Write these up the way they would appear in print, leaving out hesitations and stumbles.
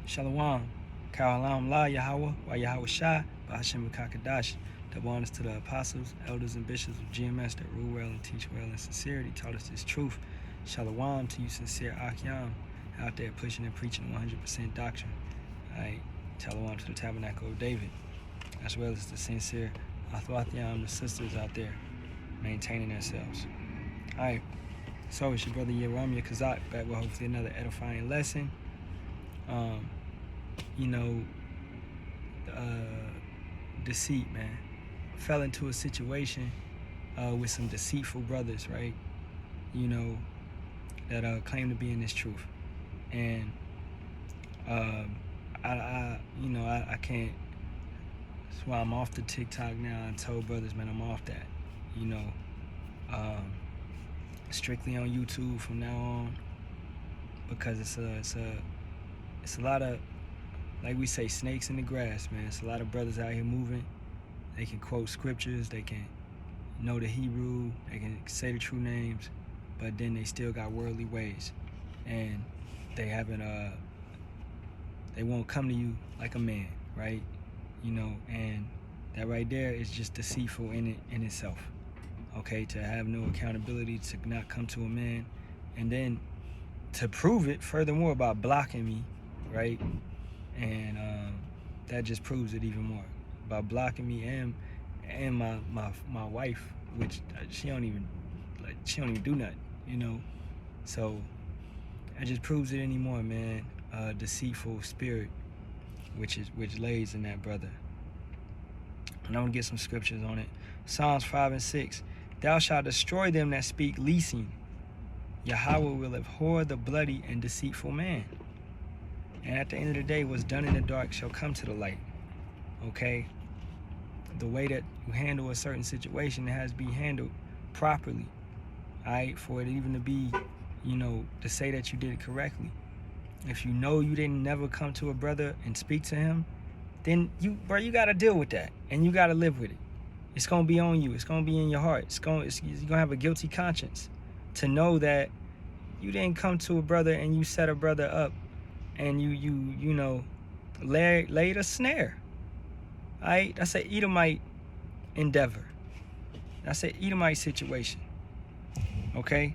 Shalawam, Halalyam La Yahawah, Yahawashi, Baha Double honors to the apostles, elders, and bishops of GMS that rule well and teach well in sincerity, taught us this truth. Shalawam to you sincere Ahtham, out there pushing and preaching 100% doctrine. Alright, Shalawam to the tabernacle of David, as well as the sincere Ahtham, the sisters out there maintaining themselves. Alright, so it's your brother Yahawashi Kazak back with hopefully another edifying lesson. Deceit, man. Fell into a situation with some deceitful brothers, right? That claim to be in this truth, and I can't. That's why I'm off the TikTok now. I told brothers, man, I'm off that. Strictly on YouTube from now on, because it's a lot of, like we say, snakes in the grass, man. It's a lot of brothers out here moving. They can quote scriptures, they can know the Hebrew, they can say the true names, but then they still got worldly ways, and they haven't they won't come to you like a man, right? And that right there is just deceitful in itself. Okay, to have no accountability, to not come to a man, and then to prove it furthermore by blocking me, right? And that just proves it even more by blocking me and my wife, which she don't even do nothing, So that just proves it anymore, man. Deceitful spirit, which lays in that brother. And I'm gonna get some scriptures on it. Psalms 5 and 6. Thou shalt destroy them that speak leasing. Yahawah will abhor the bloody and deceitful man. And at the end of the day, what's done in the dark shall come to the light. Okay? The way that you handle a certain situation, it has to be handled properly. Alright? For it even to be, to say that you did it correctly. If you know you didn't never come to a brother and speak to him, then you gotta deal with that. And you gotta live with it. It's gonna be on you. It's gonna be in your heart. You're gonna have a guilty conscience to know that you didn't come to a brother and you set a brother up and you laid a snare. Alright? That's an Edomite endeavor. That's an Edomite situation. Okay?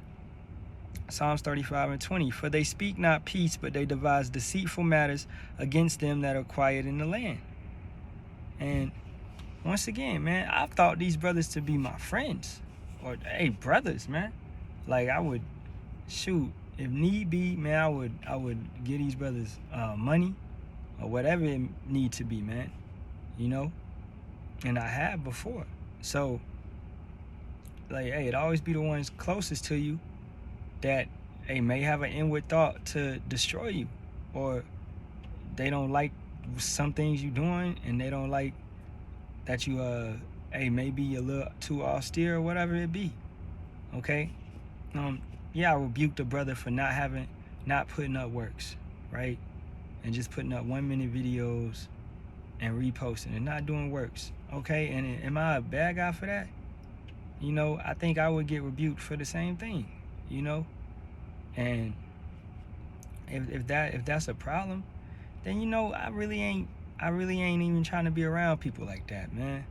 Psalms 35 and 20. For they speak not peace, but they devise deceitful matters against them that are quiet in the land. And once again, man, I've thought these brothers to be my friends. Or, hey, brothers, man. Like, I would, shoot, if need be, man, I would give these brothers money or whatever it need to be, man. And I have before. So, like, hey, it always be the ones closest to you that, hey, may have an inward thought to destroy you, or they don't like some things you doing, and they don't like that you may be a little too austere or whatever it be. Okay? I rebuke the brother for not putting up works, right? And just putting up 1 minute videos and reposting and not doing works. Okay? And am I a bad guy for that? I think I would get rebuked for the same thing. And if that's a problem, then I really ain't even trying to be around people like that, man.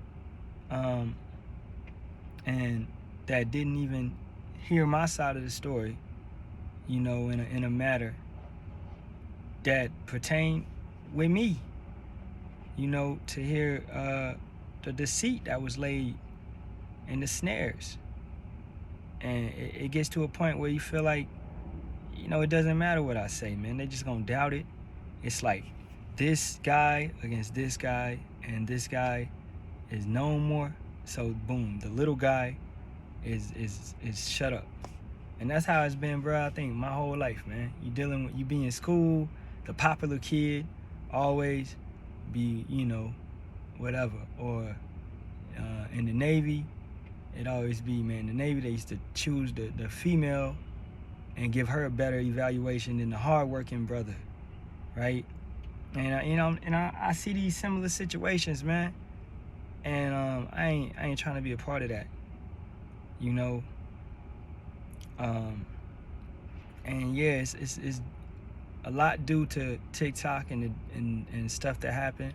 And that didn't even hear my side of the story, in a matter that pertained with me, to hear the deceit that was laid and the snares. And it gets to a point where you feel like, it doesn't matter what I say, man. They just gonna doubt it. It's like this guy against this guy, and this guy is no more. So boom, the little guy is shut up. And that's how it's been, bro. I think my whole life, man. You be in school, the popular kid, always be, whatever. Or in the Navy, it always be, man, the Navy, they used to choose the female and give her a better evaluation than the hard-working brother, right? And I see these similar situations, man, and I ain't trying to be a part of that, And yeah, it's a lot due to TikTok and stuff that happened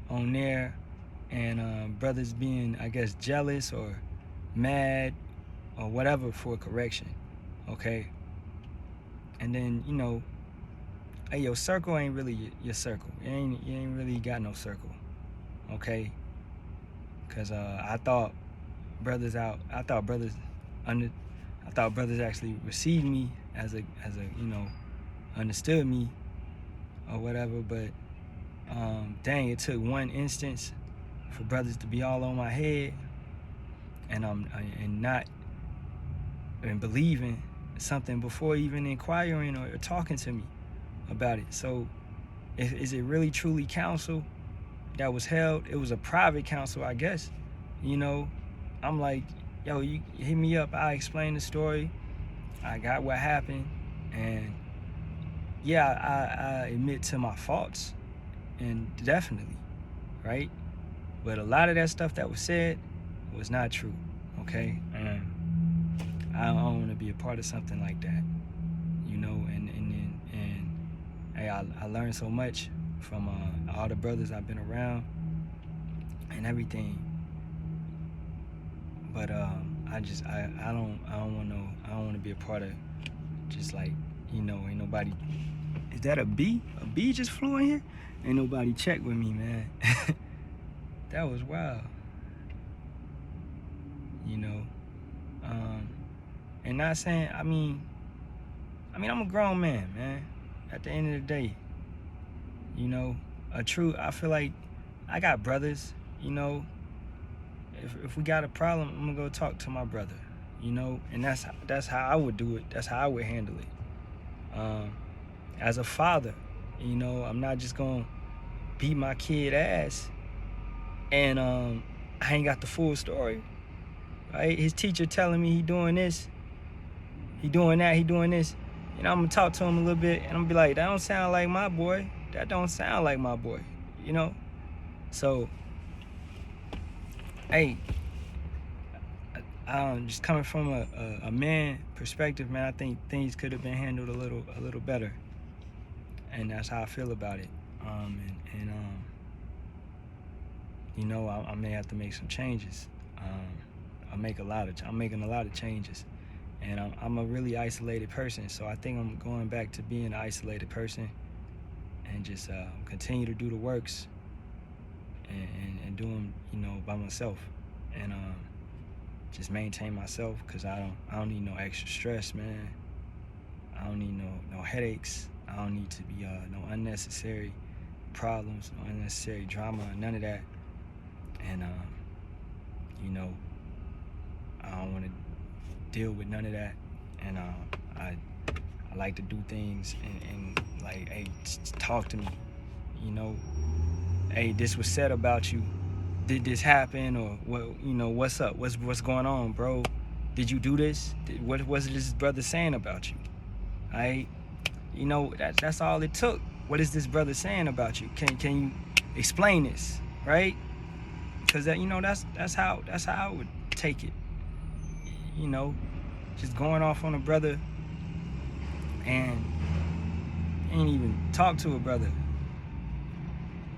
on there, and brothers being, I guess, jealous or mad or whatever for correction, okay? And then, you know, hey, your circle ain't really your circle. You ain't really got no circle, okay? Cause I thought brothers actually received me as a you know, understood me or whatever. But dang, it took one instance for brothers to be all on my head and not believing something before even inquiring or talking to me about it. So is it really truly counsel that was held? It was a private counsel, I guess. You know, I'm like, yo, you hit me up, I explain the story, I got what happened, and yeah, I admit to my faults, and definitely, right? But a lot of that stuff that was said was not true, okay? And I don't want to be a part of something like that, you know. And hey, I learned so much from all the brothers I've been around and everything. But I don't want to be a part of just like, you know, ain't nobody. Is that a bee? A bee just flew in here? Ain't nobody checked with me, man. That was wild. You know. And not saying, I mean I'm a grown man. At the end of the day, you know, I feel like I got brothers, you know. If we got a problem, I'm gonna go talk to my brother, you know, and that's how I would do it. That's how I would handle it. As a father, you know, I'm not just gonna beat my kid ass and I ain't got the full story, right? His teacher telling me he doing this, he doing that, he doing this. You know, I'm gonna talk to him a little bit and I'm gonna be like, that don't sound like my boy. That don't sound like my boy, you know? So, hey, just coming from a man perspective, man, I think things could have been handled a little better, and that's how I feel about it. You know, I may have to make some changes. I'm making a lot of changes, and I'm a really isolated person. So I think I'm going back to being an isolated person, and just continue to do the works, and do them, you know, by myself, and just maintain myself, because I don't need no extra stress, man. I don't need no headaches. I don't need to be no unnecessary problems, no unnecessary drama, none of that. And you know, I don't want to deal with none of that. And I like to do things and like, hey, talk to me, you know. Hey, this was said about you. Did this happen? Or what? You know, what's up? What's going on, bro? Did you do this? What was this brother saying about you? Right? You know, that's all it took. What is this brother saying about you? Can you explain this? Right? Because that, you know, that's how I would take it. You know, just going off on a brother and ain't even talk to a brother.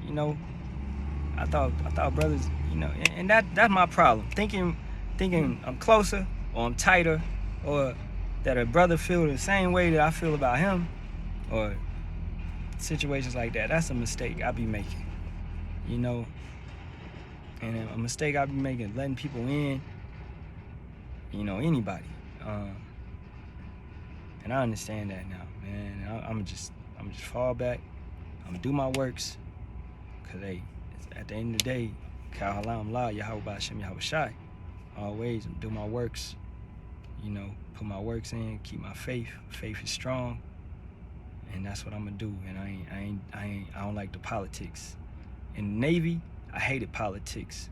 You know, I thought brothers, you know, and that's my problem. Thinking I'm closer or I'm tighter, or that a brother feel the same way that I feel about him, or situations like that. That's a mistake I be making, you know. And a mistake I be making, letting people in, you know, anybody. And I understand that now, man. And I'm just fall back. I'm gonna do my works, cause hey, at the end of the day, Halalyam, Yahawah, Yahawashi. Always do my works, you know, put my works in, keep my faith. Faith is strong, and that's what I'm gonna do. And I don't like the politics. In the Navy, I hated politics.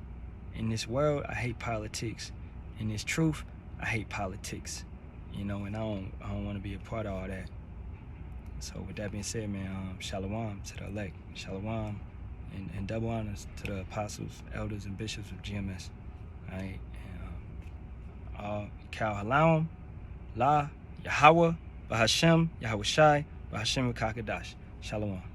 In this world, I hate politics. In this truth, I hate politics. You know, and I don't want to be a part of all that. So with that being said, man, Shalawam to the elect, Shalawam, and double honors to the apostles, elders, and bishops of GMS. All right, and Halalyam, La, Yahawah, Baha, Yahawashi, Hashem Kakadash. Shalawam.